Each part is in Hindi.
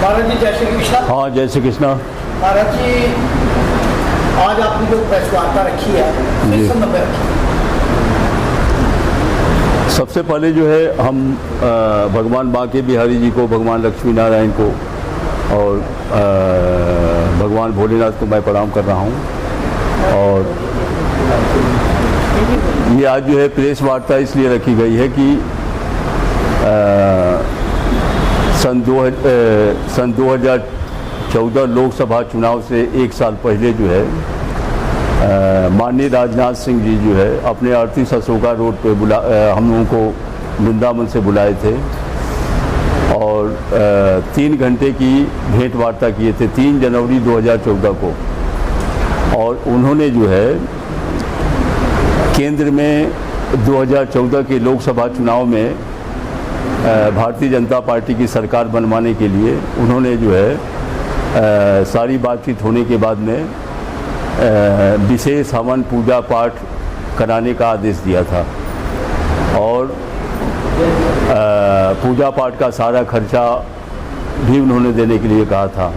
महाराज जी जय श्री कृष्णा। हाँ, जय श्री कृष्णा। महाराज जी आज आपने जो प्रेस वार्ता रखी है किस संदर्भ में रखी है? सबसे पहले जो है हम भगवान बांके बिहारी जी को, भगवान लक्ष्मी नारायण को और भगवान भोलेनाथ को मैं प्रणाम कर रहा हूँ। और ये आज जो है प्रेस वार्ता इसलिए रखी गई है कि सन 2014 लोकसभा चुनाव से एक साल पहले जो है माननीय राजनाथ सिंह जी जो है अपने अर्थी अशोका रोड पे हम लोगों को वृंदावन से बुलाए थे और 3 घंटे की भेंट वार्ता किए थे 3 जनवरी 2014 को। और उन्होंने जो है केंद्र में 2014 के लोकसभा चुनाव में भारतीय जनता पार्टी की सरकार बनवाने के लिए उन्होंने जो है सारी बातचीत होने के बाद में विशेष हवन पूजा पाठ कराने का आदेश दिया था और पूजा पाठ का सारा खर्चा भी उन्होंने देने के लिए कहा था।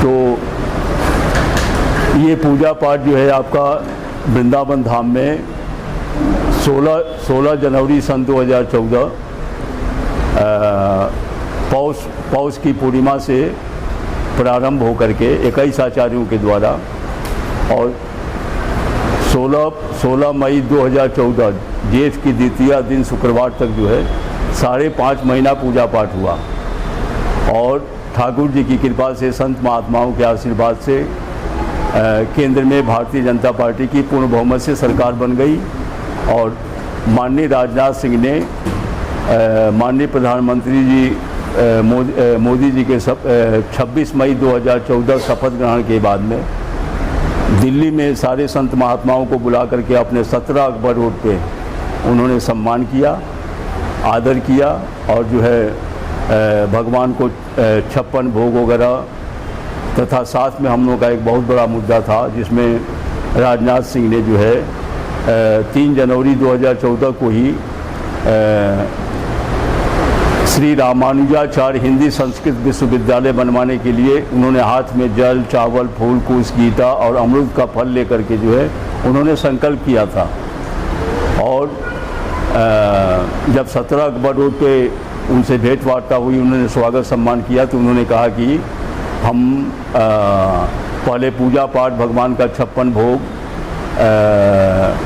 तो ये पूजा पाठ जो है आपका वृंदावन धाम में 16 जनवरी सन 2014 पौष की पूर्णिमा से प्रारंभ होकर के 21 आचार्यों के द्वारा और 16 मई 2014 जेठ की द्वितीय दिन शुक्रवार तक जो है 5.5 महीना पूजा पाठ हुआ। और ठाकुर जी की कृपा से, संत महात्माओं के आशीर्वाद से केंद्र में भारतीय जनता पार्टी की पूर्ण बहुमत से सरकार बन गई और माननीय राजनाथ सिंह ने माननीय प्रधानमंत्री जी मोदी जी के 26 मई 2014 शपथ ग्रहण के बाद में दिल्ली में सारे संत महात्माओं को बुला करके अपने 17 अकबर रोड पे उन्होंने सम्मान किया, आदर किया और जो है भगवान को 56 भोग वगैरह तथा साथ में हम लोग का एक बहुत बड़ा मुद्दा था जिसमें राजनाथ सिंह ने जो है 3 जनवरी 2014 को ही श्री रामानुजाचार्य हिंदी संस्कृत विश्वविद्यालय बनवाने के लिए उन्होंने हाथ में जल, चावल, फूल, कुश, गीता और अमृत का फल लेकर के जो है उन्होंने संकल्प किया था। और जब 17 अकबर रोड पे उनसे भेंट वार्ता हुई, उन्होंने स्वागत सम्मान किया तो उन्होंने कहा कि हम पहले पूजा पाठ, भगवान का 56 भोग,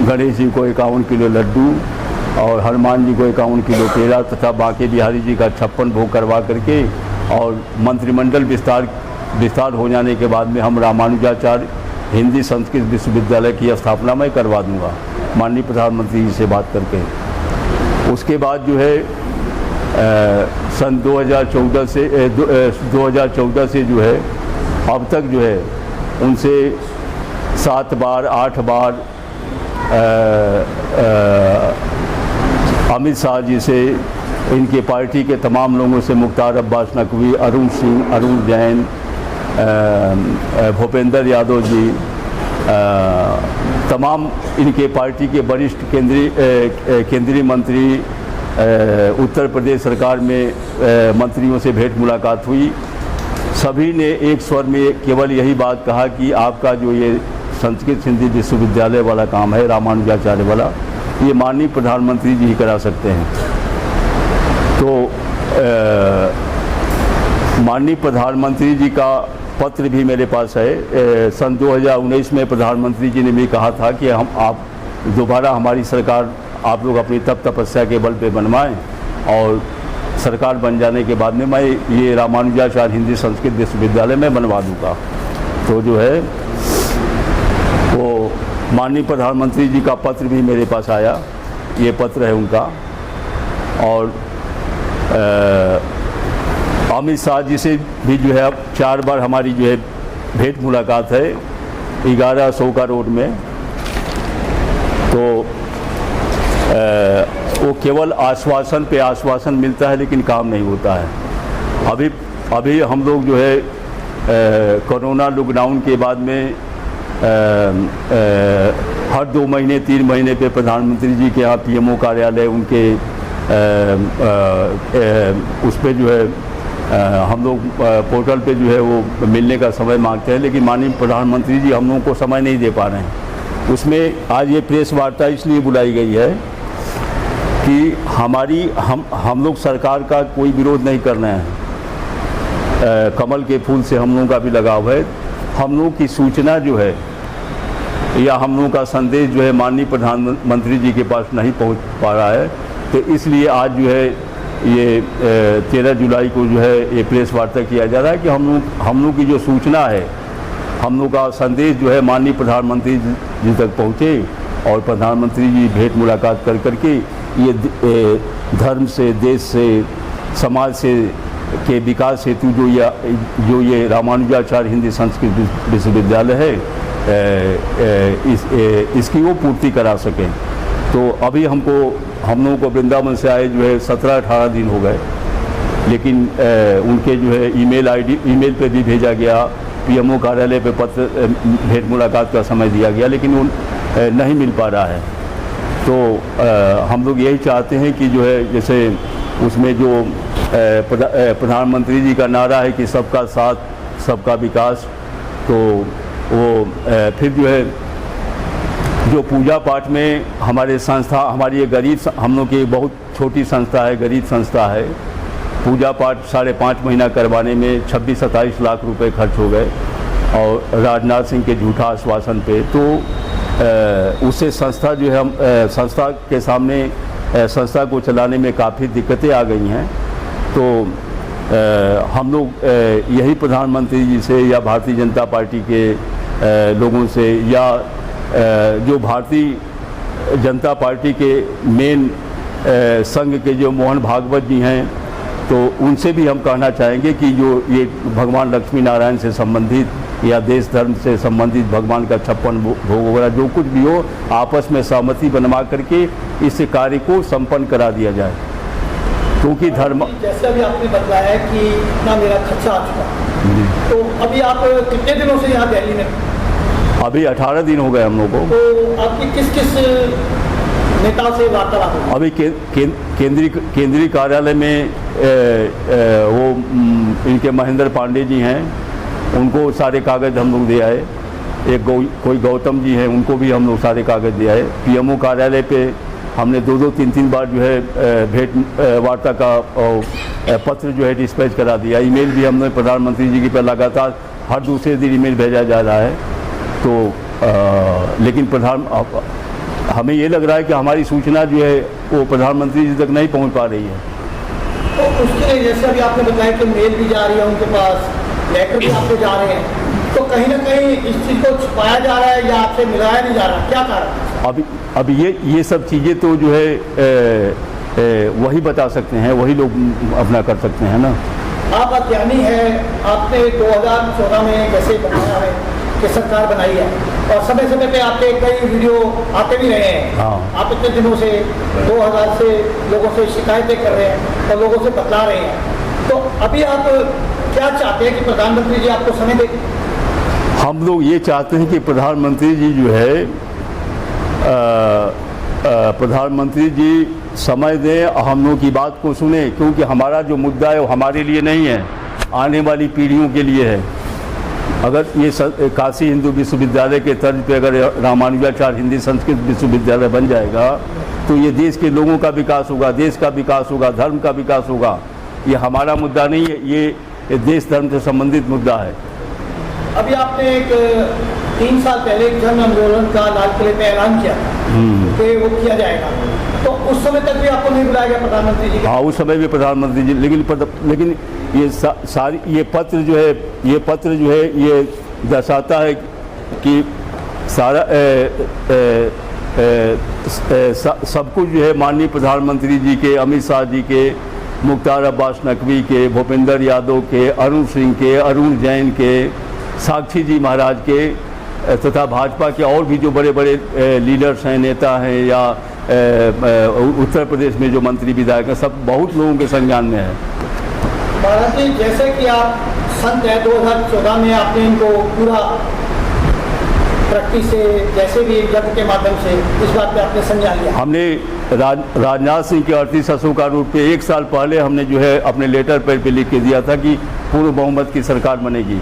गणेश जी को 51 किलो लड्डू और हनुमान जी को 51 किलो केला तथा बांके बिहारी जी का 56 भोग करवा करके और मंत्रिमंडल विस्तार हो जाने के बाद में हम रामानुजाचार्य हिंदी संस्कृत विश्वविद्यालय की स्थापना मैं करवा दूंगा माननीय प्रधानमंत्री जी से बात करके। उसके बाद जो है सन 2014 से जो है अब तक जो है उनसे 7 बार 8 बार अमित शाह जी से, इनके पार्टी के तमाम लोगों से, मुख्तार अब्बास नकवी, अरुण सिंह, अरुण जैन, भूपेंद्र यादव जी, तमाम इनके पार्टी के वरिष्ठ केंद्रीय मंत्री, उत्तर प्रदेश सरकार में मंत्रियों से भेंट मुलाकात हुई। सभी ने एक स्वर में केवल यही बात कहा कि आपका जो ये संस्कृत हिंदी विश्वविद्यालय वाला काम है, रामानुजाचार्य वाला, ये माननीय प्रधानमंत्री जी ही करा सकते हैं। तो माननीय प्रधानमंत्री जी का पत्र भी मेरे पास है। सन 2019 में प्रधानमंत्री जी ने भी कहा था कि आप दोबारा हमारी सरकार आप लोग अपनी तपस्या के बल पे बनवाएं और सरकार बन जाने के बाद में मैं ये रामानुजाचार्य हिंदी संस्कृत विश्वविद्यालय में बनवा दूँगा। तो जो है वो माननीय प्रधानमंत्री जी का पत्र भी मेरे पास आया, ये पत्र है उनका। और अमित शाह जी से भी जो है अब 4 बार हमारी जो है भेंट मुलाकात है 11 अशोका रोड में। तो वो केवल आश्वासन पे आश्वासन मिलता है लेकिन काम नहीं होता है। अभी हम लोग जो है कोरोना लॉकडाउन के बाद में हर 2 महीने 3 महीने पे प्रधानमंत्री जी के यहाँ पीएमओ कार्यालय उनके उस पर जो है हम लोग पोर्टल पे जो है वो मिलने का समय मांगते हैं, लेकिन माननीय प्रधानमंत्री जी हम लोगों को समय नहीं दे पा रहे हैं। उसमें आज ये प्रेस वार्ता इसलिए बुलाई गई है कि हम लोग सरकार का कोई विरोध नहीं कर रहे हैं। कमल के फूल से हम लोगों का भी लगाव है। हम लोगों की सूचना जो है या हम लोगों का संदेश जो है माननीय प्रधानमंत्री जी के पास नहीं पहुंच पा रहा है, तो इसलिए आज जो है ये 13 जुलाई को जो है ये प्रेस वार्ता किया जा रहा है कि हम लोग की जो सूचना है, हम लोग का संदेश जो है माननीय प्रधानमंत्री जी तक पहुँचे और प्रधानमंत्री जी भेंट मुलाकात कर करके ये धर्म से, देश से, समाज से के विकास हेतु जो ये रामानुजाचार्य हिंदी संस्कृत विश्वविद्यालय है इसकी वो पूर्ति करा सकें। तो अभी हम लोगों को वृंदावन से आए जो है 17-18 दिन हो गए, लेकिन उनके जो है ईमेल पे भी भेजा गया, पीएमओ कार्यालय पे पत्र भेंट मुलाकात का समय दिया गया, लेकिन नहीं मिल पा रहा है। तो हम लोग यही चाहते हैं कि जो है जैसे उसमें जो प्रधानमंत्री जी का नारा है कि सबका साथ सबका विकास, तो वो फिर जो है जो पूजा पाठ में हमारे संस्था, हमारी ये गरीब, हम लोग की बहुत छोटी संस्था है, गरीब संस्था है, पूजा पाठ 5.5 महीना करवाने में 26-27 लाख रुपए खर्च हो गए और राजनाथ सिंह के झूठा आश्वासन पे। तो उससे संस्था जो है हम संस्था के सामने संस्था को चलाने में काफ़ी दिक्कतें आ गई हैं। तो हम लोग यही प्रधानमंत्री जी से या भारतीय जनता पार्टी के लोगों से या जो भारतीय जनता पार्टी के मेन संघ के जो मोहन भागवत जी हैं, तो उनसे भी हम कहना चाहेंगे कि जो ये भगवान लक्ष्मी नारायण से संबंधित या देश धर्म से संबंधित भगवान का 56 भोग वगैरह जो कुछ भी हो, आपस में सहमति बनवा करके इस कार्य को संपन्न करा दिया जाए, क्योंकि धर्म जैसे अभी आपने बताया कि इतना मेरा खर्चा आ चुका, तो अभी आप कितने दिनों से यहाँ दिल्ली में? अभी 18 दिन हो गए हम लोगों को। तो आपकी किस किस नेता से वार्तालाप हुई? अभी केंद्रीय कार्यालय में वो इनके महेंद्र पांडे जी हैं, उनको सारे कागज़ हम लोग दे आए। एक कोई गौतम जी हैं, उनको भी हम लोग सारे कागज़ दे आए। पीएमओ कार्यालय पे हमने 2-2, 3-3 बार जो है भेंट वार्ता का पत्र जो है डिस्पैच करा दिया। ईमेल भी हमने प्रधानमंत्री जी की पर लगातार हर दूसरे दिन ईमेल भेजा जा रहा है। तो लेकिन हमें ये लग रहा है कि हमारी सूचना जो है वो प्रधानमंत्री जी तक नहीं पहुंच पा रही है। तो उसके लिए जैसे अभी आपने बताया कि मेल भी जा रही है उनके पास, लेटर भी आपको जा रहे हैं, तो कहीं ना कहीं इस चीज़ को छुपाया जा रहा है या आपसे मिलाया नहीं जा रहा, क्या कारण? अभी ये सब चीज़ें तो जो है वही बता सकते हैं, वही लोग अपना कर सकते हैं ना। आप अज्ञानी है, आपने 2014 में जैसे बनाया है कि सरकार बनाई है और समय समय पे आपके कई वीडियो आते भी रहे हैं। हाँ। आप इतने दिनों से 2000 से लोगों से शिकायतें कर रहे हैं और लोगों से बतला रहे हैं, तो अभी आप क्या चाहते हैं कि प्रधानमंत्री जी आपको समय दें? हम लोग ये चाहते हैं कि प्रधानमंत्री जी जो है प्रधानमंत्री जी समय दें, हम लोग की बात को सुने, क्योंकि हमारा जो मुद्दा है वो हमारे लिए नहीं है, आने वाली पीढ़ियों के लिए है। अगर ये काशी हिंदू विश्वविद्यालय के तर्ज पे अगर रामानुजाचार्य हिंदी संस्कृत विश्वविद्यालय बन जाएगा, तो ये देश के लोगों का विकास होगा, देश का विकास होगा, धर्म का विकास होगा। ये हमारा मुद्दा नहीं है, ये देश धर्म से संबंधित मुद्दा है। अभी आपने एक 3 साल पहले एक जन आंदोलन का लाल किले पे ऐलान किया कि वो किया जाएगा, तो उस समय तक भी आपको नहीं बुलाया गया प्रधानमंत्री जी? हाँ, उस समय भी प्रधानमंत्री जी, लेकिन ये सारी ये पत्र जो है ये दर्शाता है कि सारा सब कुछ जो है माननीय प्रधानमंत्री जी के, अमित शाह जी के, मुख्तार अब्बास नकवी के, भूपेंद्र यादव के, अरुण सिंह के, अरुण जैन के, साक्षी जी महाराज के तथा भाजपा के और भी जो बड़े बड़े लीडर्स हैं, नेता हैं या उत्तर प्रदेश में जो मंत्री विधायक हैं, सब बहुत लोगों के संज्ञान में है। महाराज जी, जैसे कि आप संत है, 2014 में आपने इनको पूरा तरक्की से, जैसे भी यज्ञ के माध्यम से, इस बात पे आपने संज्ञान लिया? हमने राजनाथ सिंह के 38 असों का रूप पे 1 साल पहले हमने जो है अपने लेटर पैड पे लिख के दिया था कि पूर्ण बहुमत की सरकार बनेगी,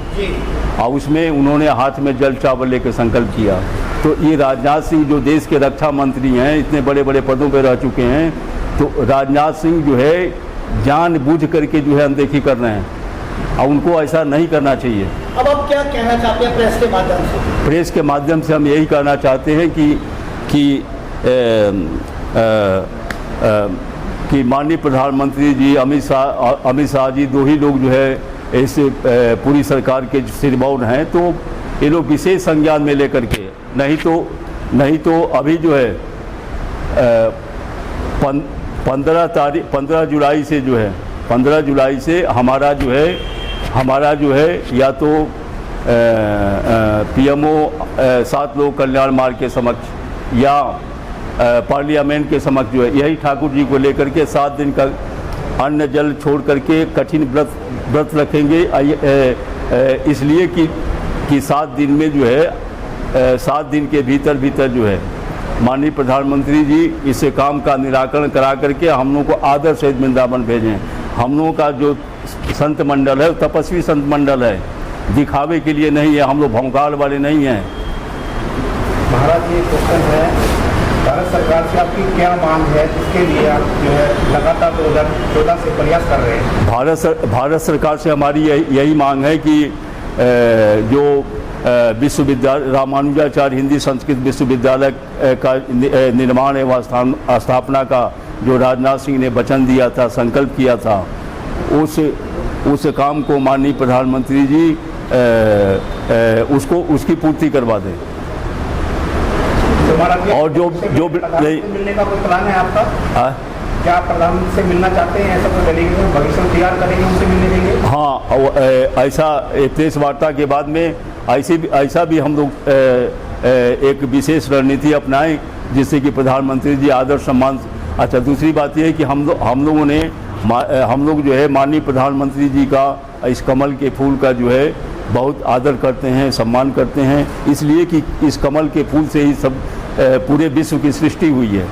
और उसमें उन्होंने हाथ में जल चावल लेकर संकल्प किया। तो ये राजनाथ सिंह जो देश के रक्षा मंत्री हैं, इतने बड़े बड़े पदों पर रह चुके हैं, तो राजनाथ सिंह जो है जानबूझ करके जो है अनदेखी कर रहे हैं, और उनको ऐसा नहीं करना चाहिए। अब आप क्या कहना चाहते हैं प्रेस के माध्यम से? प्रेस के माध्यम से हम यही कहना चाहते हैं कि माननीय प्रधानमंत्री जी अमित शाह जी, 2 ही लोग जो है इस पूरी सरकार के सिरमौर हैं, तो ये लोग विशेष संज्ञान में लेकर के, नहीं तो अभी जो है 15 जुलाई से जो है 15 जुलाई से हमारा जो है या तो पीएमओ 7 लोक कल्याण मार्ग के समक्ष या पार्लियामेंट के समक्ष जो है, यही ठाकुर जी को लेकर के 7 दिन का अन्न जल छोड़ करके कठिन व्रत रखेंगे, इसलिए कि 7 दिन में जो है 7 दिन के भीतर जो है माननीय प्रधानमंत्री जी इस काम का निराकरण करा करके हम लोगों को आदर सहित वृंदावन भेजें। हम लोगों का जो संत मंडल है, तपस्वी संत मंडल है, दिखावे के लिए नहीं है, हम लोग भौकाल वाले नहीं हैं। महाराज, ये क्वेश्चन है, भारत सरकार से आपकी क्या मांग है जिसके लिए आप जो है लगातार 2014 से प्रयास कर रहे हैं? भारत सरकार से हमारी यही मांग है कि जो विश्वविद्यालय रामानुजाचार्य हिंदी संस्कृत विश्वविद्यालय का निर्माण एवं स्थापना का जो राजनाथ सिंह ने वचन दिया था, संकल्प किया था, उस काम को माननीय प्रधानमंत्री जी उसकी पूर्ति करवा दें। और जो मिलने का कोई प्लान है आपका? क्या आप प्रधानमंत्री से मिलना चाहते हैं? ऐसा कोई डेलीगेशन भविष्य में तैयार करेंगे, उनसे मिलने देंगे? हाँ, ऐसा प्रेस वार्ता के बाद में ऐसा भी हम लोग एक विशेष रणनीति अपनाएं जिससे कि प्रधानमंत्री जी आदर सम्मान। अच्छा, दूसरी बात यह है कि हम लोग जो है माननीय प्रधानमंत्री जी का इस कमल के फूल का जो है बहुत आदर करते हैं, सम्मान करते हैं, इसलिए कि इस कमल के फूल से ही सब पूरे विश्व की सृष्टि हुई है।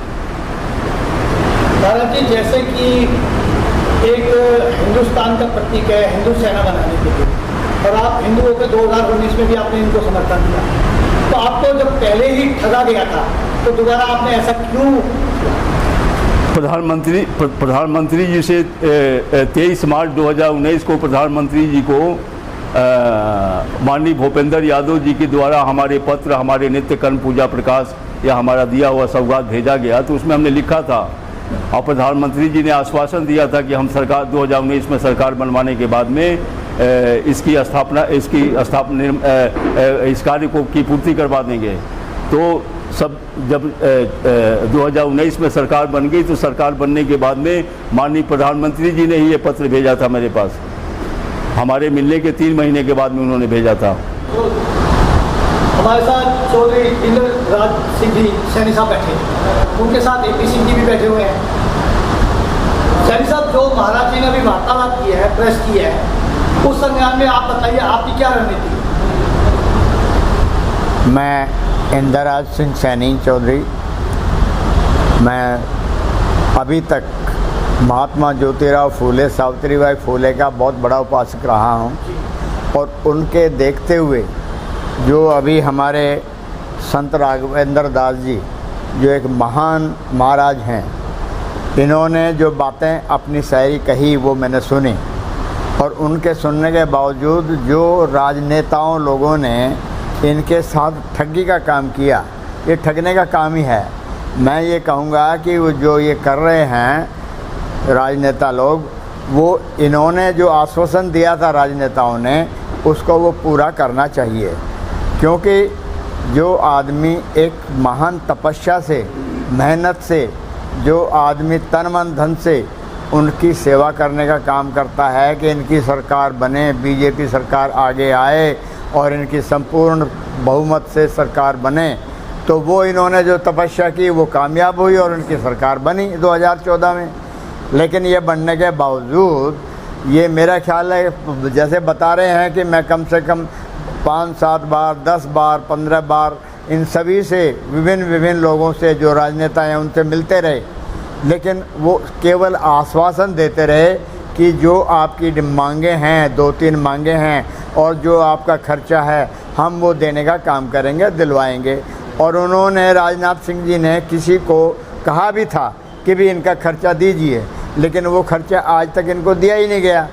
भारत जी, जैसे कि एक हिंदुस्तान का प्रतीक है हिंदू सेना बनाने के लिए, और आप हिंदू होकर 2019 में भी आपने इनको समर्थन दिया, तो आपको जब पहले ही ठगा गया था तो दोबारा आपने ऐसा क्यों? प्रधानमंत्री जी से 23 मार्च 2019 को प्रधानमंत्री जी को माननीय भूपेंद्र यादव जी के द्वारा हमारे पत्र, हमारे नित्य कर्म पूजा प्रकाश या हमारा दिया हुआ सौगात भेजा गया, तो उसमें हमने लिखा था और प्रधानमंत्री जी ने आश्वासन दिया था कि हम सरकार 2019 में सरकार बनवाने के बाद में इस कार्य को की पूर्ति करवा देंगे। तो सब जब 2019 में सरकार बन गई, तो सरकार बनने के बाद में माननीय प्रधानमंत्री जी ने ही ये पत्र भेजा था मेरे पास, हमारे मिलने के 3 महीने के बाद में उन्होंने भेजा था। हमारे साथ चौधरी इंद्रराज सिंह जी सैनी साहब बैठे, उनके साथ AP सिंह जी भी बैठे हुए हैं। सैनी साहब, जो महाराज जी ने अभी वार्तालाप की है, प्रेस की है, उस संज्ञान में आप बताइए आपकी क्या रणनीति? मैं इंद्रराज सिंह सैनी चौधरी, मैं अभी तक महात्मा ज्योतिराव फूले, सावित्रीबाई फूले का बहुत बड़ा उपासक रहा हूँ, और उनके देखते हुए जो अभी हमारे संत राघवेंद्र दास जी जो एक महान महाराज हैं, इन्होंने जो बातें अपनी शायरी कही वो मैंने सुनी, और उनके सुनने के बावजूद जो राजनेताओं लोगों ने इनके साथ ठगी का काम किया, ये ठगने का काम ही है। मैं ये कहूँगा कि वो जो ये कर रहे हैं राजनेता लोग, वो इन्होंने जो आश्वासन दिया था राजनेताओं ने, उसको वो पूरा करना चाहिए, क्योंकि जो आदमी एक महान तपस्या से, मेहनत से, जो आदमी तन मन धन से उनकी सेवा करने का काम करता है कि इनकी सरकार बने, बीजेपी सरकार आगे आए और इनकी संपूर्ण बहुमत से सरकार बने, तो वो इन्होंने जो तपस्या की वो कामयाब हुई और उनकी सरकार बनी 2014 में। लेकिन ये बनने के बावजूद ये मेरा ख्याल है, जैसे बता रहे हैं कि मैं कम से कम 5-7 बार, 10 बार, 15 बार इन सभी से विभिन्न लोगों से जो राजनेता हैं उनसे मिलते रहे, लेकिन वो केवल आश्वासन देते रहे कि जो आपकी मांगे हैं, 2-3 मांगे हैं और जो आपका खर्चा है हम वो देने का काम करेंगे, दिलवाएंगे। और उन्होंने, राजनाथ सिंह जी ने किसी को कहा भी था कि भी इनका खर्चा दीजिए, लेकिन वो खर्चा आज तक इनको दिया ही नहीं गया।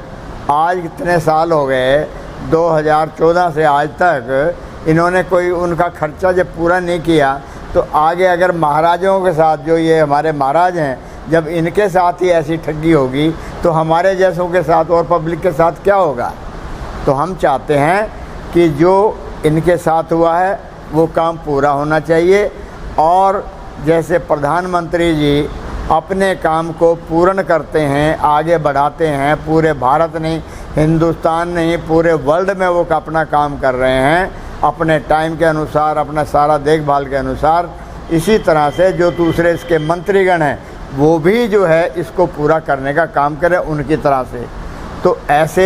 आज कितने साल हो गए, 2014 से आज तक इन्होंने कोई उनका खर्चा जब पूरा नहीं किया, तो आगे अगर महाराजों के साथ, जो ये हमारे महाराज हैं, जब इनके साथ ही ऐसी ठगी होगी तो हमारे जैसों के साथ और पब्लिक के साथ क्या होगा। तो हम चाहते हैं कि जो इनके साथ हुआ है वो काम पूरा होना चाहिए। और जैसे प्रधानमंत्री जी अपने काम को पूर्ण करते हैं, आगे बढ़ाते हैं, पूरे भारत नहीं, हिंदुस्तान नहीं, पूरे वर्ल्ड में वो अपना काम कर रहे हैं अपने टाइम के अनुसार, अपना सारा देखभाल के अनुसार। इसी तरह से जो दूसरे इसके मंत्रीगण हैं वो भी जो है इसको पूरा करने का काम करें उनकी तरह से। तो ऐसे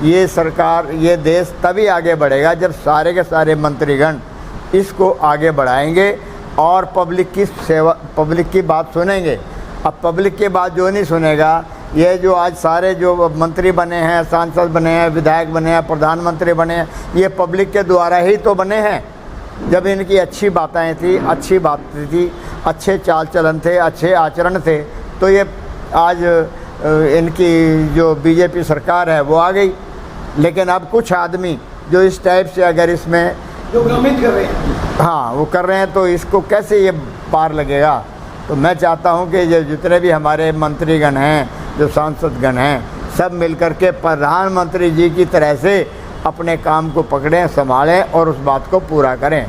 ये सरकार, ये देश तभी आगे बढ़ेगा जब सारे के सारे मंत्रीगण इसको आगे बढ़ाएंगे और पब्लिक की सेवा, पब्लिक की बात सुनेंगे। अब पब्लिक की बात जो नहीं सुनेगा, ये जो आज सारे जो मंत्री बने हैं, सांसद बने हैं, विधायक बने हैं, प्रधानमंत्री बने हैं, ये पब्लिक के द्वारा ही तो बने हैं। जब इनकी अच्छी बातें थी, अच्छी बातें थी, अच्छे चाल चलन थे, अच्छे आचरण थे, तो ये आज इनकी जो बीजेपी सरकार है वो आ गई। लेकिन अब कुछ आदमी जो इस टाइप से अगर इसमें जो भ्रमित कर रहे हैं, हाँ वो कर रहे हैं, तो इसको कैसे ये पार लगेगा। तो मैं चाहता हूँ कि जो जितने भी हमारे मंत्रीगण हैं, जो सांसदगण हैं, सब मिलकर के प्रधानमंत्री जी की तरह से अपने काम को पकड़ें, संभालें और उस बात को पूरा करें।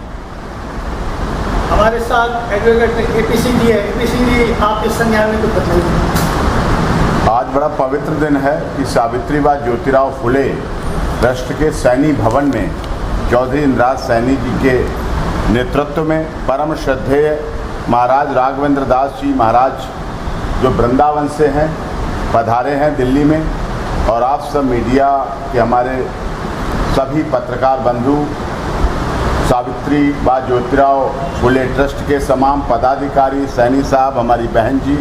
हमारे साथ एडवोकेट AP सिंह जी है। AP सिंह जी, आप इस संज्ञान में कुछ बताइए। आज बड़ा पवित्र दिन है कि सावित्रीबाई ज्योतिराव फुले ट्रस्ट के सैनी भवन में चौधरी इंद्राज सैनी जी के नेतृत्व में परम श्रद्धेय महाराज राघवेंद्र दास जी महाराज, जो वृंदावन से हैं, पधारे हैं दिल्ली में। और आप सब मीडिया के हमारे सभी पत्रकार बंधु, सावित्रीबाई ज्योतिराव फुले ट्रस्ट के तमाम पदाधिकारी, सैनी साहब, हमारी बहन जी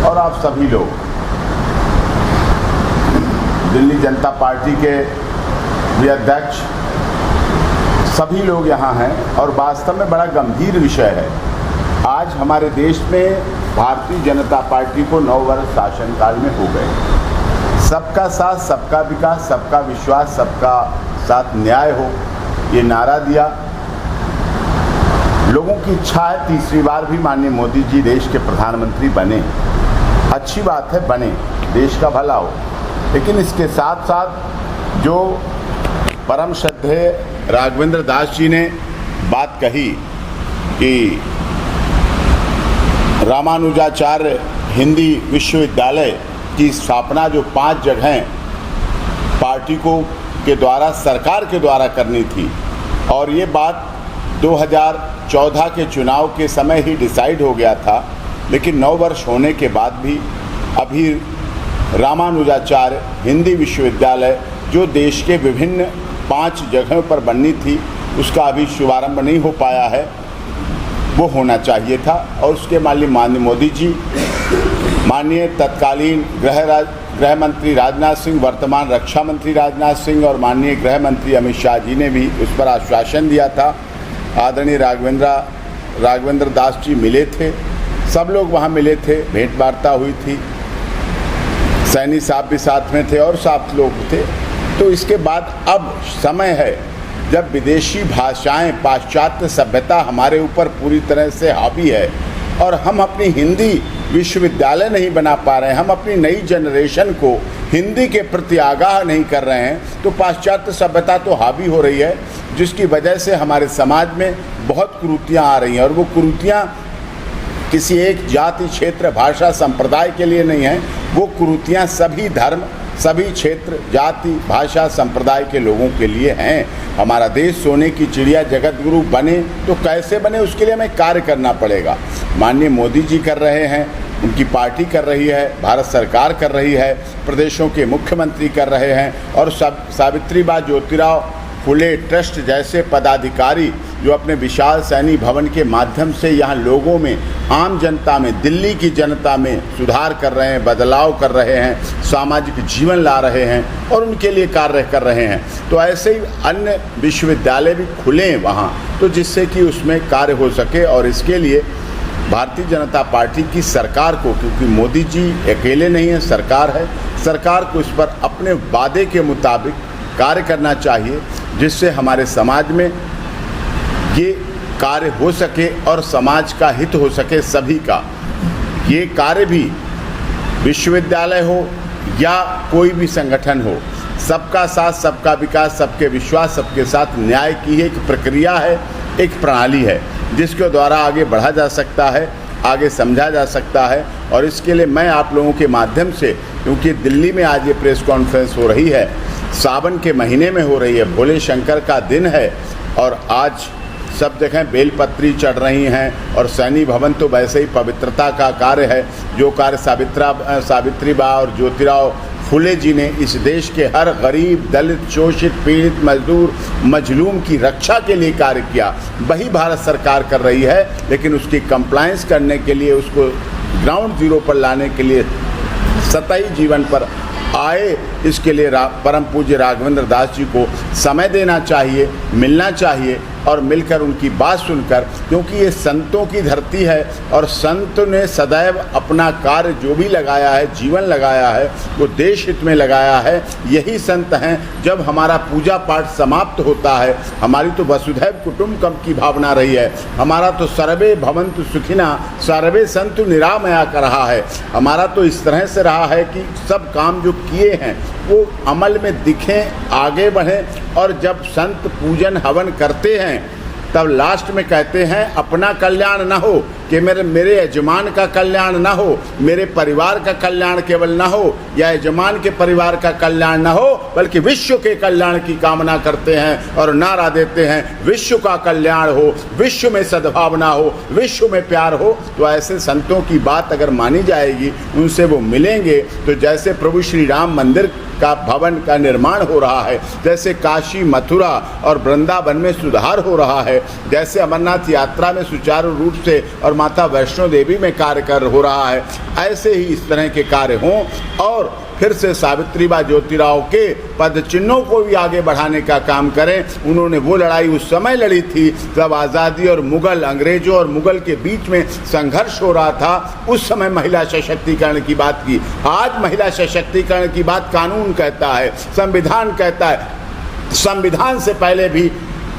और आप सभी लोग, दिल्ली जनता पार्टी के भी अध्यक्ष, सभी लोग यहाँ हैं। और वास्तव में बड़ा गंभीर विषय है। आज हमारे देश में भारतीय जनता पार्टी को 9 वर्ष शासनकाल में हो गए। सबका साथ, सबका विकास, सबका विश्वास, सबका साथ न्याय हो, ये नारा दिया। लोगों की इच्छा है तीसरी बार भी माननीय मोदी जी देश के प्रधानमंत्री बने। अच्छी बात है, बने, देश का भला हो। लेकिन इसके साथ साथ जो परम श्रद्धेय राघवेंद्र दास जी ने बात कही कि रामानुजाचार्य हिंदी विश्वविद्यालय की स्थापना जो 5 जगह पार्टी को के द्वारा, सरकार के द्वारा करनी थी, और ये बात 2014 के चुनाव के समय ही डिसाइड हो गया था। लेकिन 9 वर्ष होने के बाद भी अभी रामानुजाचार्य हिंदी विश्वविद्यालय जो देश के विभिन्न 5 जगहों पर बननी थी, उसका अभी शुभारंभ नहीं हो पाया है। वो होना चाहिए था। और उसके माननीय मोदी जी, माननीय तत्कालीन गृह मंत्री राजनाथ सिंह, वर्तमान रक्षा मंत्री राजनाथ सिंह और माननीय गृह मंत्री अमित शाह जी ने भी उस पर आश्वासन दिया था। आदरणीय राघवेंद्र दास जी मिले थे, सब लोग वहाँ मिले थे, भेंट वार्ता हुई थी, सैनी साहब भी साथ में थे और साथ लोग थे। तो इसके बाद अब समय है जब विदेशी भाषाएं, पाश्चात्य सभ्यता हमारे ऊपर पूरी तरह से हावी है और हम अपनी हिंदी विश्वविद्यालय नहीं बना पा रहे हैं, हम अपनी नई जनरेशन को हिंदी के प्रति आगाह नहीं कर रहे हैं, तो पाश्चात्य सभ्यता तो हावी हो रही है, जिसकी वजह से हमारे समाज में बहुत कुरीतियाँ आ रही हैं। और वो कुरीतियाँ किसी एक जाति, क्षेत्र, भाषा, संप्रदाय के लिए नहीं है, वो कुरीतियाँ सभी धर्म, सभी क्षेत्र, जाति, भाषा, संप्रदाय के लोगों के लिए हैं। हमारा देश सोने की चिड़िया, जगत गुरु बने तो कैसे बने, उसके लिए हमें कार्य करना पड़ेगा। माननीय मोदी जी कर रहे हैं, उनकी पार्टी कर रही है, भारत सरकार कर रही है, प्रदेशों के मुख्यमंत्री कर रहे हैं और सावित्रीबाई ज्योतिराव फुले ट्रस्ट जैसे पदाधिकारी जो अपने विशाल सैनी भवन के माध्यम से यहाँ लोगों में, आम जनता में, दिल्ली की जनता में सुधार कर रहे हैं, बदलाव कर रहे हैं, सामाजिक जीवन ला रहे हैं और उनके लिए कार्य कर रहे हैं। तो ऐसे ही अन्य विश्वविद्यालय भी खुले वहाँ, तो जिससे कि उसमें कार्य हो सके। और इसके लिए भारतीय जनता पार्टी की सरकार को, क्योंकि मोदी जी अकेले नहीं है, सरकार है, सरकार को इस पर अपने वादे के मुताबिक कार्य करना चाहिए, जिससे हमारे समाज में ये कार्य हो सके और समाज का हित हो सके सभी का। ये कार्य भी विश्वविद्यालय हो या कोई भी संगठन हो, सबका साथ, सबका विकास, सबके विश्वास, सबके साथ न्याय की एक प्रक्रिया है, एक प्रणाली है, जिसके द्वारा आगे बढ़ा जा सकता है, आगे समझा जा सकता है। और इसके लिए मैं आप लोगों के माध्यम से, क्योंकि दिल्ली में आज ये प्रेस कॉन्फ्रेंस हो रही है, सावन के महीने में हो रही है, भोले शंकर का दिन है और आज सब जगह बेलपत्री चढ़ रही हैं और सैनी भवन तो वैसे ही पवित्रता का कार्य है, जो कार्य सावित्रीबाई और ज्योतिराव फुले जी ने इस देश के हर गरीब, दलित, शोषित, पीड़ित, मजदूर, मजलूम की रक्षा के लिए कार्य किया, वही भारत सरकार कर रही है। लेकिन उसकी कंप्लायंस करने के लिए, उसको ग्राउंड जीरो पर लाने के लिए, सतही जीवन पर आए, इसके लिए परम पूज्य राघवेंद्र दास जी को समय देना चाहिए, मिलना चाहिए और मिलकर उनकी बात सुनकर, क्योंकि ये संतों की धरती है और संत ने सदैव अपना कार्य जो भी लगाया है, जीवन लगाया है, वो देश हित में लगाया है। यही संत हैं। जब हमारा पूजा पाठ समाप्त होता है, हमारी तो वसुधैव कुटुंबकम की भावना रही है, हमारा तो सर्वे भवन्तु सुखिना सर्वे सन्तु निरामया का रहा है। हमारा तो इस तरह से रहा है कि सब काम जो किए हैं वो अमल में दिखें, आगे बढ़ें। और जब संत पूजन हवन करते हैं तब लास्ट में कहते हैं अपना कल्याण ना हो, कि मेरे यजमान का कल्याण ना हो, मेरे परिवार का कल्याण केवल ना हो या यजमान के परिवार का कल्याण ना हो, बल्कि विश्व के कल्याण की कामना करते हैं और नारा देते हैं विश्व का कल्याण हो, विश्व में सद्भावना हो, विश्व में प्यार हो। तो ऐसे संतों की बात अगर मानी जाएगी, उनसे वो मिलेंगे, तो जैसे प्रभु श्री राम मंदिर का भवन का निर्माण हो रहा है, जैसे काशी, मथुरा और वृंदावन में सुधार हो रहा है, जैसे अमरनाथ यात्रा में सुचारू रूप से और माता वैष्णो देवी में कार्य हो रहा है, ऐसे ही इस तरह के कार्य हों और फिर से सावित्रीबाई ज्योतिराव के पद चिन्हों को भी आगे बढ़ाने का काम करें। उन्होंने वो लड़ाई उस समय लड़ी थी जब आज़ादी और मुगल, अंग्रेजों और मुगल के बीच में संघर्ष हो रहा था। उस समय महिला सशक्तिकरण की बात की। आज महिला सशक्तिकरण की बात कानून कहता है, संविधान कहता है। संविधान से पहले भी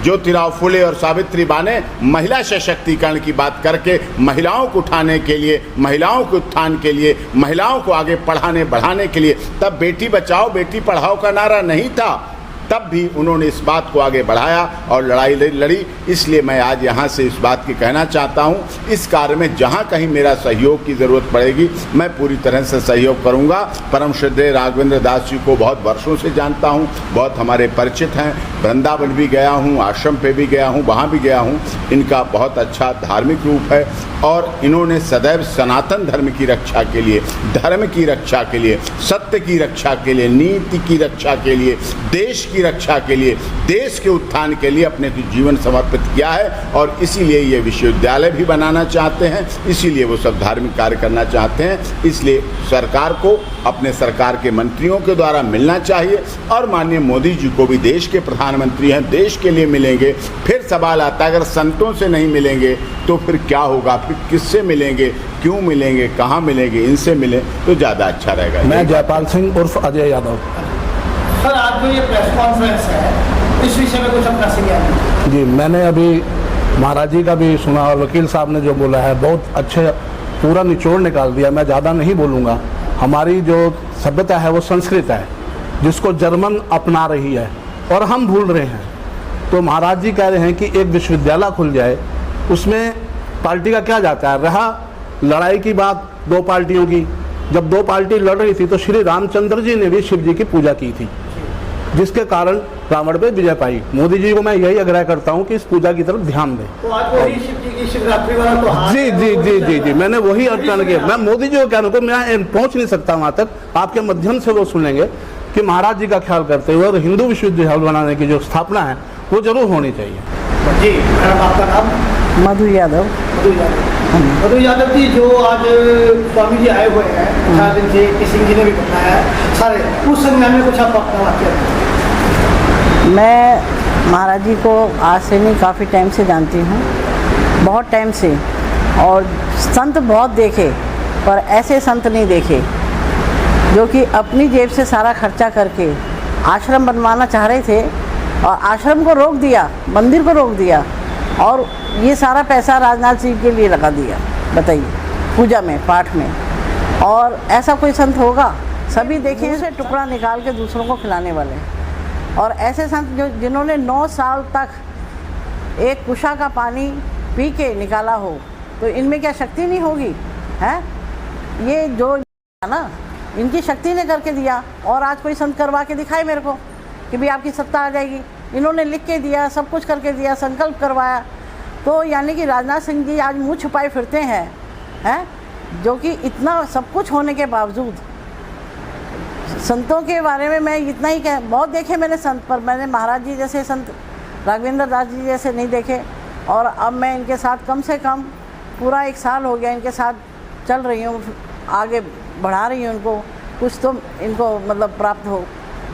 ज्योतिराव फुले और सावित्रीबाई ने महिला सशक्तिकरण की बात करके महिलाओं को उठाने के लिए, महिलाओं के उत्थान के लिए, महिलाओं को आगे पढ़ाने बढ़ाने के लिए, तब बेटी बचाओ बेटी पढ़ाओ का नारा नहीं था, तब भी उन्होंने इस बात को आगे बढ़ाया और लड़ाई लड़ी। इसलिए मैं आज यहाँ से इस बात की कहना चाहता हूँ, इस कार्य में जहाँ कहीं मेरा सहयोग की ज़रूरत पड़ेगी मैं पूरी तरह से सहयोग करूँगा। परम श्रद्धेय राघवेंद्र दास जी को बहुत वर्षों से जानता हूँ, बहुत हमारे परिचित हैं। वृंदावन भी गया हूँ, आश्रम पे भी गया हूँ, वहाँ भी गया हूँ। इनका बहुत अच्छा धार्मिक रूप है और इन्होंने सदैव सनातन धर्म की रक्षा के लिए, धर्म की रक्षा के लिए, सत्य की रक्षा के लिए, नीति की रक्षा के लिए, देश की रक्षा के लिए, देश के उत्थान के लिए अपने जीवन समर्पित किया है। और इसीलिए ये विश्वविद्यालय भी बनाना चाहते हैं, इसीलिए वो सब धार्मिक कार्य करना चाहते हैं। इसलिए सरकार को अपने सरकार के मंत्रियों के द्वारा मिलना चाहिए और माननीय मोदी जी को भी, देश के प्रधानमंत्री हैं, देश के लिए मिलेंगे। फिर सवाल आता है अगर संतों से नहीं मिलेंगे तो फिर क्या होगा, फिर किससे मिलेंगे, क्यों मिलेंगे, कहाँ मिलेंगे, इनसे मिलें तो ज़्यादा अच्छा रहेगा। मैं जयपाल सिंह उर्फ अजय यादव। सर आज जो ये प्रेस कॉन्फ्रेंस है, इस विषय में कुछ अपना संज्ञान? जी, मैंने अभी महाराज जी का भी सुना और वकील साहब ने जो बोला है बहुत अच्छे, पूरा निचोड़ निकाल दिया। मैं ज़्यादा नहीं बोलूँगा। हमारी जो सभ्यता है वो संस्कृत है, जिसको जर्मन अपना रही है और हम भूल रहे हैं। तो महाराज जी कह रहे हैं कि एक विश्वविद्यालय खुल जाए, उसमें पार्टी का क्या जाता है। रहा लड़ाई की बात दो पार्टियों की, जब दो पार्टी लड़ रही थी तो श्री रामचंद्र जी ने भी शिव जी की पूजा की थी, जिसके कारण रावण पे विजय पाई। मोदी जी को मैं यही आग्रह करता हूं कि इस पूजा की तरफ ध्यान दें। तो आज वही शिव जी की शिवरात्रि वाला तो जी जी जी जी जी मैंने वही अर्चना किया। मैं मोदी जी को कह रहा हूँ, मैं पहुंच नहीं सकता वहां तक, आपके माध्यम से वो सुनेंगे। कि महाराज जी का ख्याल करते हुए और हिंदू विश्वविद्यालय बनाने की जो स्थापना है वो जरूर होनी चाहिए। जी मैडम, आपका नाम? मधु यादव। मधु यादव जी, जो आज स्वामी जी आए हुए हैं 4 दिन से, किसी जी ने भी बताया है सारे, उस संज्ञान में कुछ आप अपना वाक्य? मैं महाराज जी को आज से नहीं, काफ़ी टाइम से जानती हूँ, बहुत टाइम से, और संत बहुत देखे पर ऐसे संत नहीं देखे जो कि अपनी जेब से सारा खर्चा करके आश्रम बनवाना चाह रहे थे और आश्रम को रोक दिया, मंदिर को रोक दिया और ये सारा पैसा राजनाथ सिंह के लिए लगा दिया। बताइए, पूजा में, पाठ में। और ऐसा कोई संत होगा? सभी देखें उसे टुकड़ा निकाल के दूसरों को खिलाने वाले। और ऐसे संत जो जिन्होंने 9 साल तक एक कुशा का पानी पी के निकाला हो, तो इनमें क्या शक्ति नहीं होगी? है ये जो ना, इनकी शक्ति ने करके दिया। और आज कोई संत करवा के दिखाए मेरे को कि भी आपकी सत्ता आ जाएगी। इन्होंने लिख के दिया, सब कुछ करके दिया, संकल्प करवाया। तो यानी कि राजनाथ सिंह जी आज मुँह छुपाए फिरते हैं, जो कि इतना सब कुछ होने के बावजूद। संतों के बारे में मैं इतना ही कह, बहुत देखे मैंने संत, पर मैंने महाराज जी जैसे संत, राघवेंद्र दास जी जैसे नहीं देखे। और अब मैं इनके साथ कम से कम पूरा 1 साल हो गया इनके साथ चल रही हूँ, आगे बढ़ा रही हूँ इनको, कुछ तो इनको मतलब प्राप्त हो।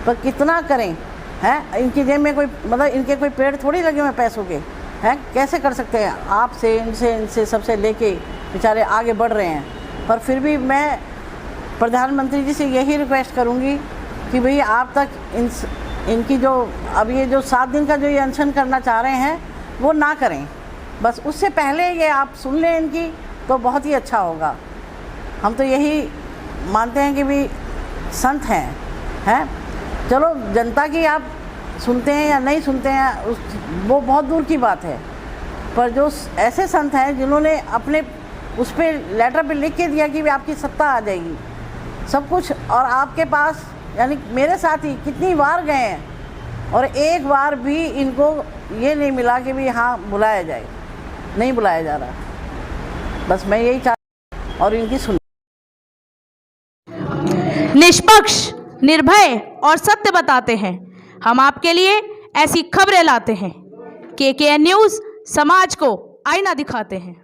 पर कितना करें, हैं? इनकी जेब में कोई मतलब इनके कोई पेड़ थोड़ी लगे हुए पैसों के, हैं? कैसे कर सकते हैं? आपसे, इनसे सबसे लेके बेचारे आगे बढ़ रहे हैं। पर फिर भी मैं प्रधानमंत्री जी से यही रिक्वेस्ट करूंगी कि भाई आप तक इनकी जो अब ये जो 7 दिन का जो ये अनशन करना चाह रहे हैं वो ना करें, बस उससे पहले ये आप सुन लें इनकी, तो बहुत ही अच्छा होगा। हम तो यही मानते हैं कि भी संत हैं। चलो जनता की आप सुनते हैं या नहीं सुनते हैं वो बहुत दूर की बात है, पर जो ऐसे संत हैं जिन्होंने अपने उस पर लेटर पे लिख के दिया कि भी आपकी सत्ता आ जाएगी, सब कुछ, और आपके पास यानी मेरे साथ ही कितनी बार गए हैं और एक बार भी इनको ये नहीं मिला कि भी हाँ बुलाया जाए, नहीं बुलाया जा रहा। बस मैं यही चाहती और इनकी सुन। निष्पक्ष, निर्भय और सत्य बताते हैं। हम आपके लिए ऐसी खबरें लाते हैं। KKN न्यूज़ समाज को आईना दिखाते हैं।